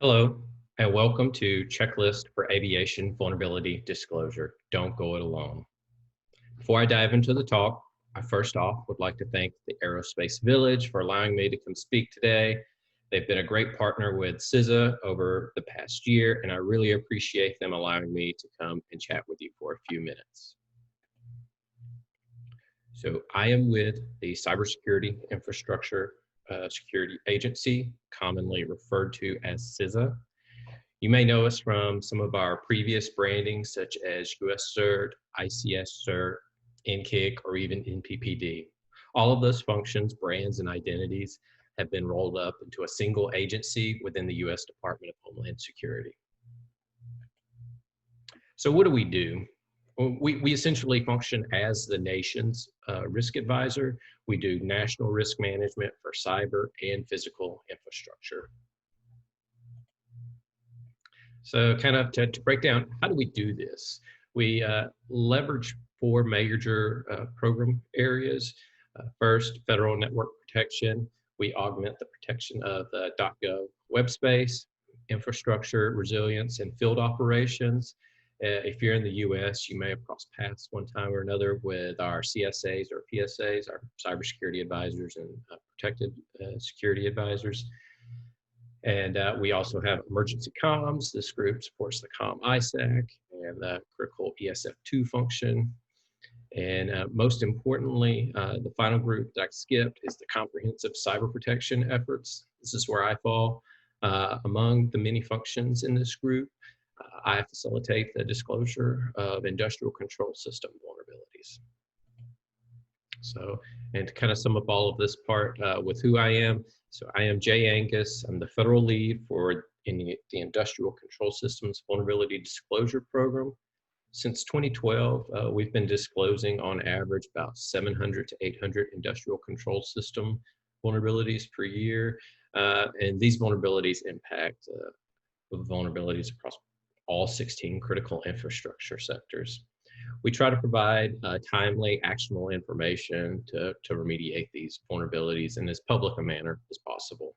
Hello, and welcome to Checklist for Aviation Vulnerability Disclosure. Don't go it alone. Before I dive into the talk, I first off would like to thank the Aerospace Village for allowing me to come speak today. They've been a great partner with CISA over the past year, and I really appreciate them allowing me to come and chat with you for a few minutes. So I am with the Cybersecurity Infrastructure Security Agency, commonly referred to as CISA. You may know us from some of our previous branding, such as US CERT, ICS CERT, NCIC, or even NPPD. All of those functions, brands, and identities have been rolled up into a single agency within the US Department of Homeland Security. So what do we do? Well, we essentially function as the nation's risk advisor. We do national risk management for cyber and physical infrastructure. So kind of to break down, how do we do this? We leverage four major program areas. First, federal network protection. We augment the protection of the .gov web space, infrastructure, resilience, and field operations. If you're in the US, you may have crossed paths one time or another with our CSAs or PSAs, our cybersecurity advisors and protected security advisors. And we also have emergency comms. This group supports the COMM ISAC and the critical ESF2 function. And most importantly, the final group that I skipped is the comprehensive cyber protection efforts. This is where I fall. Among the many functions in this group, I facilitate the disclosure of industrial control system vulnerabilities. So, and to kind of sum up all of this part with who I am. So I am Angus. I'm the federal lead for the Industrial Control Systems Vulnerability Disclosure Program. Since 2012, we've been disclosing on average about 700 to 800 industrial control system vulnerabilities per year. And these vulnerabilities impact vulnerabilities across all 16 critical infrastructure sectors. We try to provide timely, actionable information to remediate these vulnerabilities in as public a manner as possible.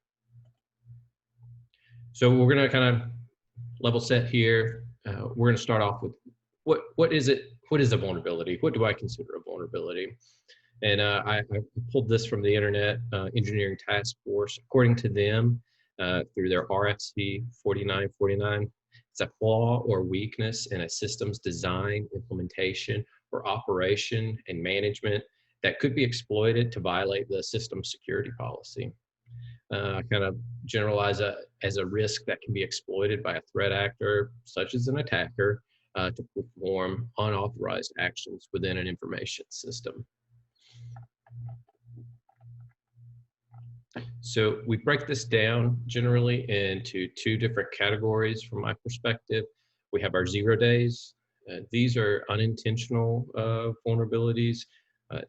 So we're going to kind of level set here. We're going to start off with what is it? What is a vulnerability? What do I consider a vulnerability? And I pulled this from the Internet Engineering Task Force. According to them, through their RFC 4949, it's a flaw or weakness in a system's design, implementation, or operation and management that could be exploited to violate the system security policy. Kind of generalize as a risk that can be exploited by a threat actor, such as an attacker, to perform unauthorized actions within an information system. So we break this down generally into two different categories from my perspective. We have our 0 days. These are unintentional vulnerabilities.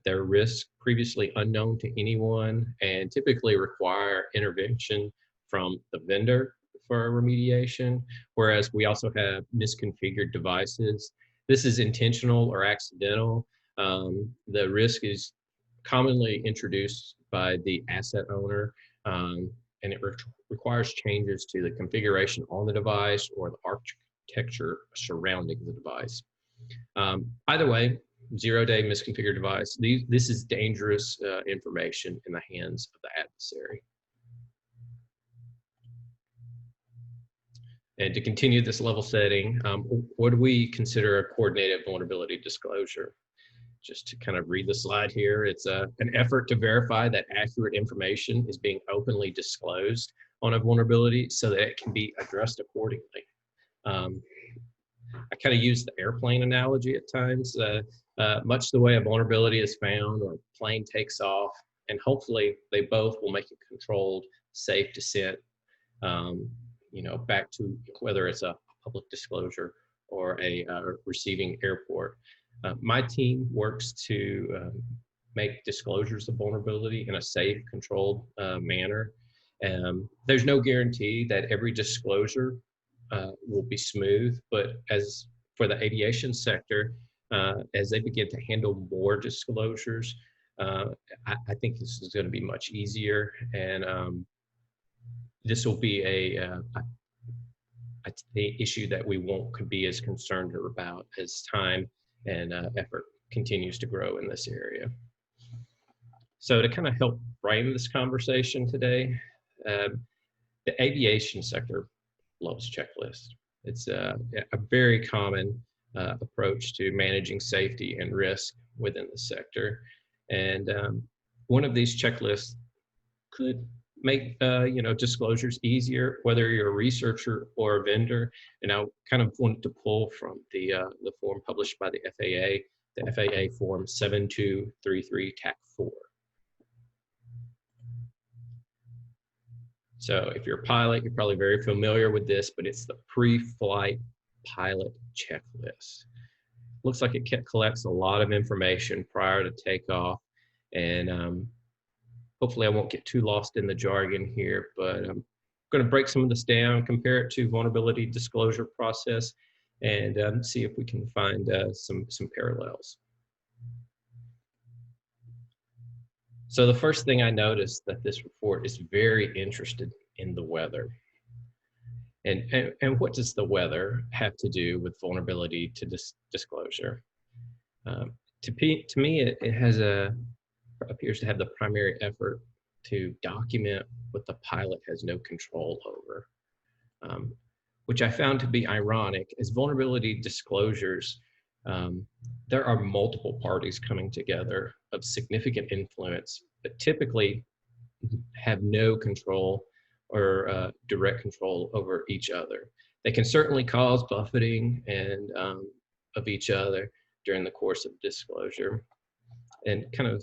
They're risks previously unknown to anyone and typically require intervention from the vendor for remediation, whereas we also have misconfigured devices. This is intentional or accidental. The risk is commonly introduced by the asset owner, and it requires changes to the configuration on the device or the architecture surrounding the device. Either way, 0 day misconfigured device, this is dangerous information in the hands of the adversary. And to continue this level setting, what do we consider a coordinated vulnerability disclosure? Just to kind of read the slide here, it's an effort to verify that accurate information is being openly disclosed on a vulnerability so that it can be addressed accordingly. I kind of use the airplane analogy at times, much the way a vulnerability is found or a plane takes off, and hopefully they both will make a controlled, safe descent, back to whether it's a public disclosure or a receiving airport. My team works to make disclosures of vulnerability in a safe, controlled manner. There's no guarantee that every disclosure will be smooth, but as for the aviation sector, as they begin to handle more disclosures, I think this is going to be much easier, and this will be the issue that we could be as concerned about as time and effort continues to grow in this area. So to kind of help frame this conversation today, the aviation sector loves checklists. It's a very common approach to managing safety and risk within the sector. And one of these checklists could make disclosures easier, whether you're a researcher or a vendor. And I kind of wanted to pull from the form published by the FAA form 7233 TAC 4. So if you're a pilot, you're probably very familiar with this, but it's the pre-flight pilot checklist. Looks like it collects a lot of information prior to takeoff, and hopefully I won't get too lost in the jargon here, but I'm going to break some of this down, compare it to vulnerability disclosure process, and see if we can find some parallels. So the first thing I noticed that this report is very interested in the weather. And what does the weather have to do with vulnerability to disclosure? To me, it has appears to have the primary effort to document what the pilot has no control over, which I found to be ironic. As vulnerability disclosures, there are multiple parties coming together of significant influence, but typically have no control or direct control over each other. They can certainly cause buffeting and of each other during the course of disclosure. And kind of,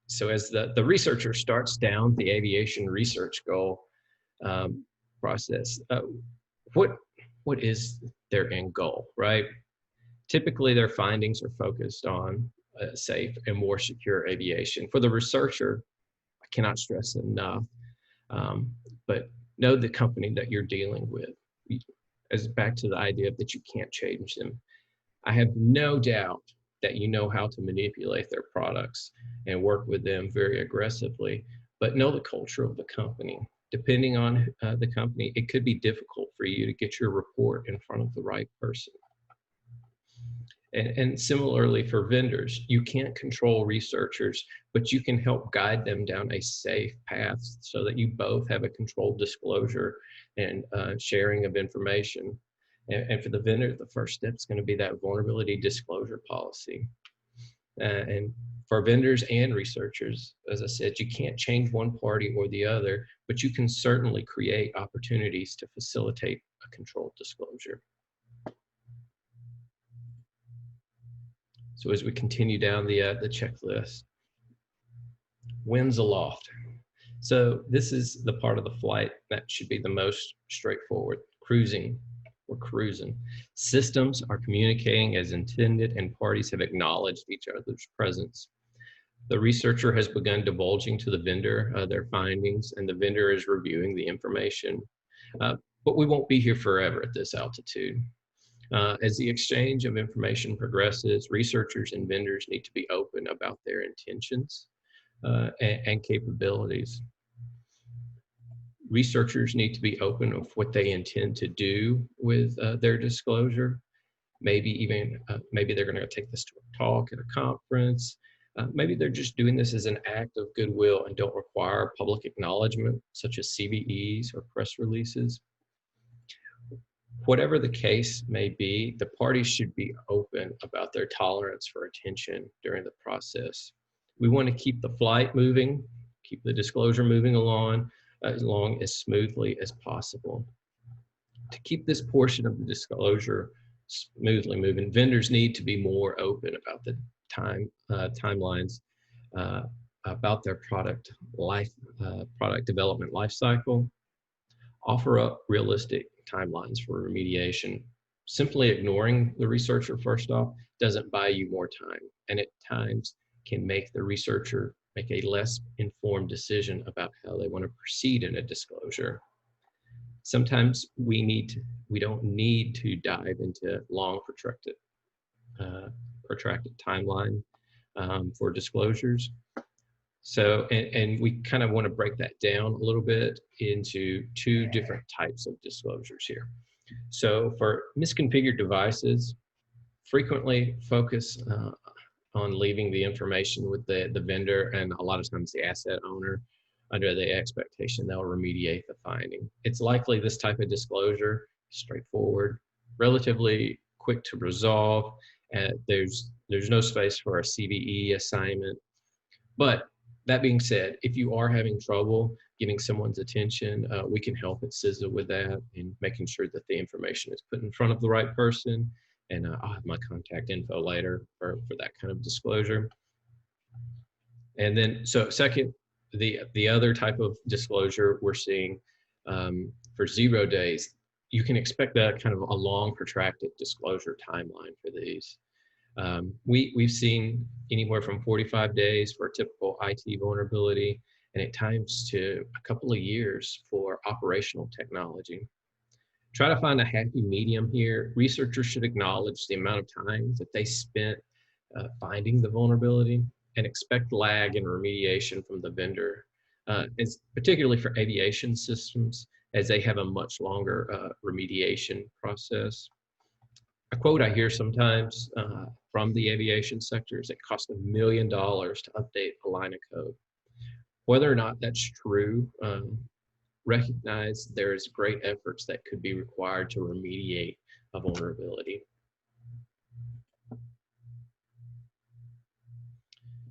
so as the researcher starts down the aviation research goal process, what is their end goal, right? Typically, their findings are focused on safe and more secure aviation. For the researcher, I cannot stress enough, but know the company that you're dealing with. As back to the idea that you can't change them. I have no doubt that you know how to manipulate their products and work with them very aggressively, but know the culture of the company. Depending on the company, it could be difficult for you to get your report in front of the right person. And similarly for vendors, you can't control researchers, but you can help guide them down a safe path so that you both have a controlled disclosure and sharing of information. And for the vendor, the first step is going to be that vulnerability disclosure policy. And for vendors and researchers, as I said, you can't change one party or the other, but you can certainly create opportunities to facilitate a controlled disclosure. So as we continue down the checklist, winds aloft. So this is the part of the flight that should be the most straightforward. Cruising, we're cruising. Systems are communicating as intended and parties have acknowledged each other's presence. The researcher has begun divulging to the vendor their findings, and the vendor is reviewing the information. But we won't be here forever at this altitude. As the exchange of information progresses, researchers and vendors need to be open about their intentions and capabilities. Researchers need to be open of what they intend to do with their disclosure. Maybe they're going to take this to a talk at a conference. Maybe they're just doing this as an act of goodwill and don't require public acknowledgement, such as CVEs or press releases. Whatever the case may be, the parties should be open about their tolerance for attention during the process. We want to keep the flight moving, keep the disclosure moving along as smoothly as possible. To keep this portion of the disclosure smoothly moving, vendors need to be more open about the timelines about their product development life cycle. Offer up realistic timelines for remediation. Simply ignoring the researcher first off doesn't buy you more time, and at times can make the researcher make a less informed decision about how they want to proceed in a disclosure. Sometimes we don't need to dive into long protracted timeline for disclosures. So, and we kind of want to break that down a little bit into two different types of disclosures here. So for misconfigured devices, frequently focus on leaving the information with the vendor and a lot of times the asset owner under the expectation they'll remediate the finding. It's likely this type of disclosure is straightforward, relatively quick to resolve, and there's no space for a CVE assignment. But that being said, if you are having trouble getting someone's attention, we can help at CISA with that and making sure that the information is put in front of the right person. And I'll have my contact info later for that kind of disclosure. And then, so second, the other type of disclosure we're seeing for 0 days, you can expect that kind of a long protracted disclosure timeline for these. We've seen anywhere from 45 days for a typical IT vulnerability, and at times to a couple of years for operational technology. Try to find a happy medium here. Researchers should acknowledge the amount of time that they spent finding the vulnerability and expect lag in remediation from the vendor. It's particularly for aviation systems, as they have a much longer remediation process. A quote I hear sometimes from the aviation sector is it costs $1 million to update a line of code. Whether or not that's true, recognize there's great efforts that could be required to remediate a vulnerability.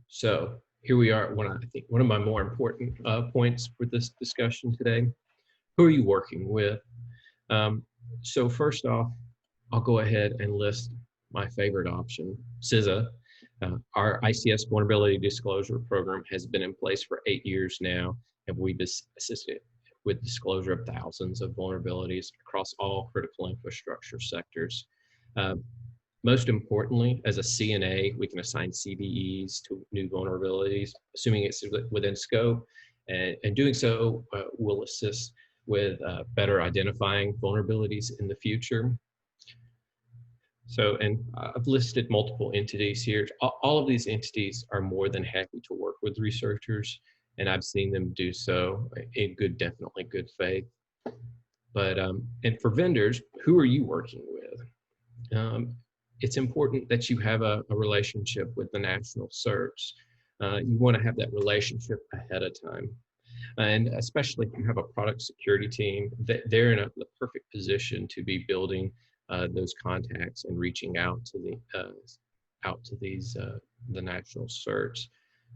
So here we are, I think one of my more important points for this discussion today. Who are you working with? So first off, I'll go ahead and list my favorite option, CISA. Our ICS Vulnerability Disclosure Program has been in place for 8 years now, and we've assisted with disclosure of thousands of vulnerabilities across all critical infrastructure sectors. Most importantly, as a CNA, we can assign CVEs to new vulnerabilities, assuming it's within scope, and doing so will assist with better identifying vulnerabilities in the future. So, and I've listed multiple entities here. All of these entities are more than happy to work with researchers, and I've seen them do so in definitely good faith. But, and for vendors, who are you working with? It's important that you have a relationship with the national certs. You want to have that relationship ahead of time. And especially if you have a product security team, they're in the perfect position to be building those contacts and reaching out to the national certs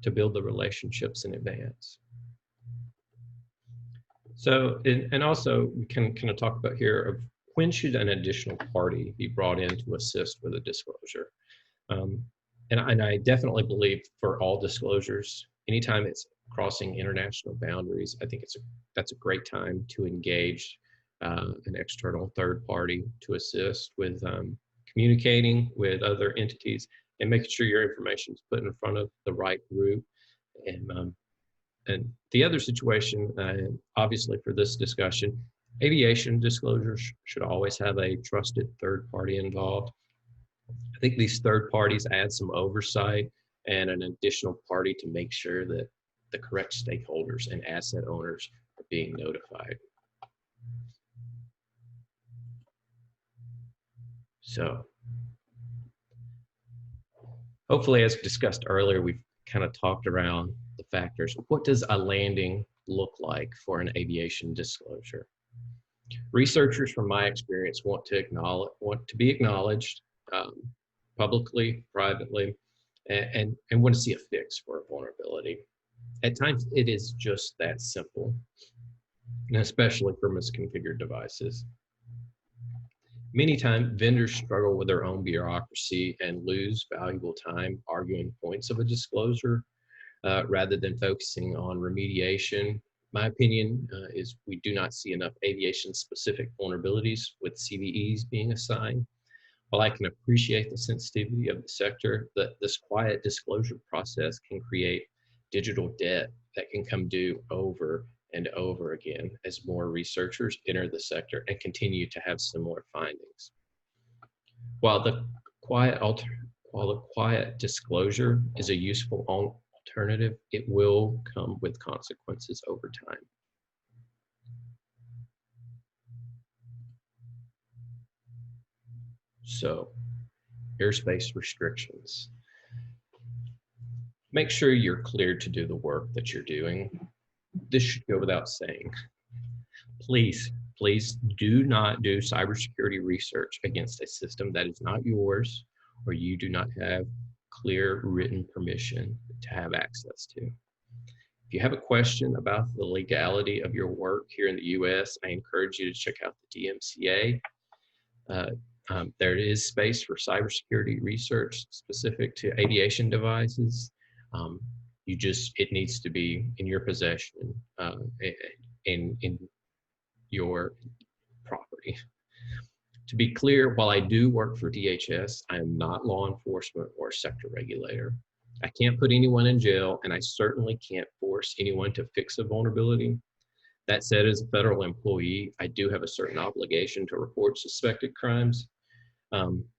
to build the relationships in advance. So, and also we can kind of talk about here of when should an additional party be brought in to assist with a disclosure? And I definitely believe for all disclosures, anytime it's crossing international boundaries, I think that's a great time to engage an external third party to assist with communicating with other entities and making sure your information is put in front of the right group. And the other situation, obviously for this discussion, aviation disclosures should always have a trusted third party involved. I think these third parties add some oversight and an additional party to make sure that the correct stakeholders and asset owners are being notified. So hopefully, as discussed earlier, we've kind of talked around the factors. What does a landing look like for an aviation disclosure? Researchers, from my experience, want to be acknowledged publicly, privately, and want to see a fix for a vulnerability. At times, it is just that simple, and especially for misconfigured devices. Many times, vendors struggle with their own bureaucracy and lose valuable time arguing points of a disclosure rather than focusing on remediation. My opinion is we do not see enough aviation-specific vulnerabilities with CVEs being assigned. While I can appreciate the sensitivity of the sector, this quiet disclosure process can create digital debt that can come due over and over again as more researchers enter the sector and continue to have similar findings. While the quiet disclosure is a useful alternative, it will come with consequences over time. So, airspace restrictions. Make sure you're cleared to do the work that you're doing. This should go without saying. Please, please do not do cybersecurity research against a system that is not yours or you do not have clear written permission to have access to. If you have a question about the legality of your work here in the US, I encourage you to check out the DMCA. There is space for cybersecurity research specific to aviation devices. It needs to be in your possession in your property. To be clear, while I do work for DHS, I am not law enforcement or sector regulator. I can't put anyone in jail, and I certainly can't force anyone to fix a vulnerability. That said, as a federal employee, I do have a certain obligation to report suspected crimes.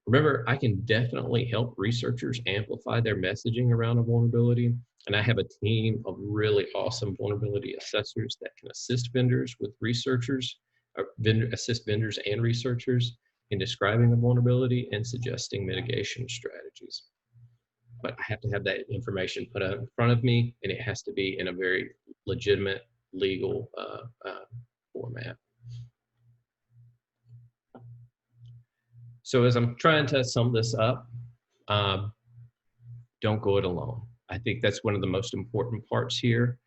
Remember, I can definitely help researchers amplify their messaging around a vulnerability, and I have a team of really awesome vulnerability assessors that can assist vendors with researchers, assist vendors and researchers in describing a vulnerability and suggesting mitigation strategies. But I have to have that information put out in front of me, and it has to be in a very legitimate, legal format. So as I'm trying to sum this up, don't go it alone. I think that's one of the most important parts here.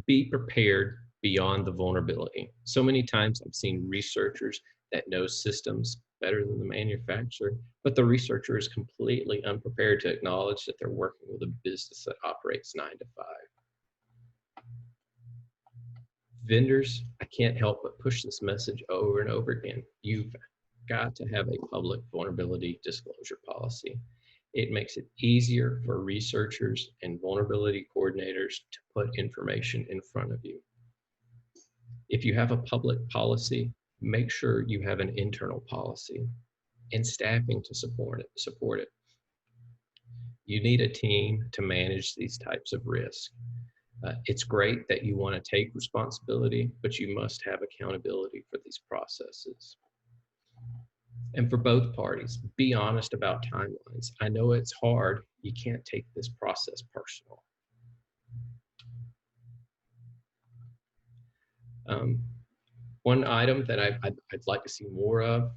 Be prepared beyond the vulnerability. So many times I've seen researchers that know systems better than the manufacturer, but the researcher is completely unprepared to acknowledge that they're working with a business that operates 9 to 5. Vendors, I can't help but push this message over and over again. You've got to have a public vulnerability disclosure policy. It makes it easier for researchers and vulnerability coordinators to put information in front of you. If you have a public policy, make sure you have an internal policy and staffing to support it. You need a team to manage these types of risk. It's great that you want to take responsibility, but you must have accountability for these processes. And for both parties, be honest about timelines. I know it's hard. You can't take this process personal. One item that I'd like to see more of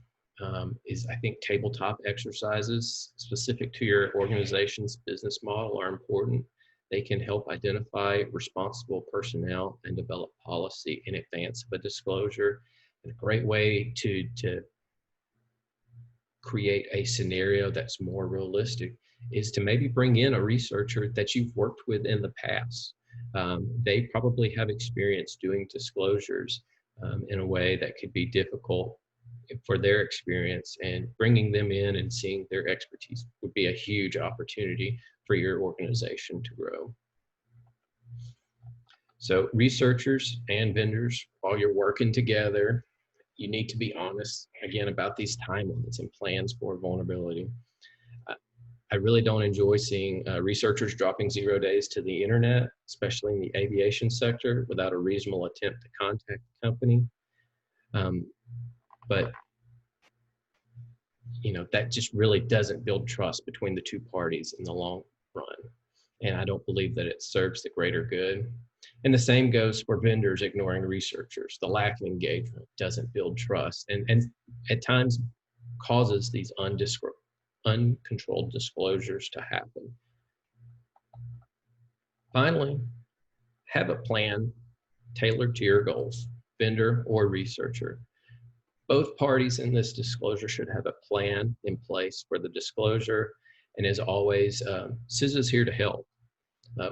is, I think, tabletop exercises specific to your organization's business model are important. They can help identify responsible personnel and develop policy in advance of a disclosure. And a great way to create a scenario that's more realistic is to maybe bring in a researcher that you've worked with in the past. They probably have experience doing disclosures in a way that could be difficult for their experience, and bringing them in and seeing their expertise would be a huge opportunity for your organization to grow. So researchers and vendors, while you're working together, you need to be honest, again, about these timelines and plans for vulnerability. I really don't enjoy seeing researchers dropping 0 days to the internet, especially in the aviation sector, without a reasonable attempt to contact the company. But that just really doesn't build trust between the two parties in the long run. And I don't believe that it serves the greater good. And the same goes for vendors ignoring researchers. The lack of engagement doesn't build trust, and at times causes these uncontrolled disclosures to happen. Finally, have a plan tailored to your goals, vendor or researcher. Both parties in this disclosure should have a plan in place for the disclosure. And as always, CISA is here to help.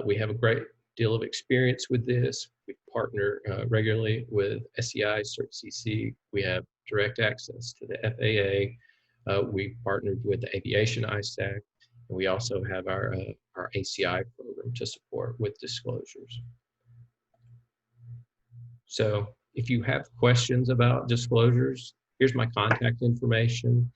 We have a great deal of experience with this. We partner regularly with SEI, CertCC. We have direct access to the FAA. We partnered with the Aviation ISAC. And we also have our ACI program to support with disclosures. So if you have questions about disclosures, here's my contact information.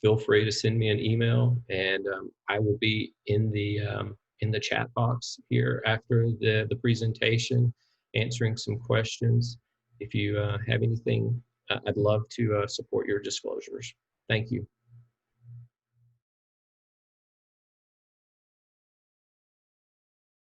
Feel free to send me an email, and I will be in the chat box here after the presentation, answering some questions. If you have anything, I'd love to support your disclosures. Thank you.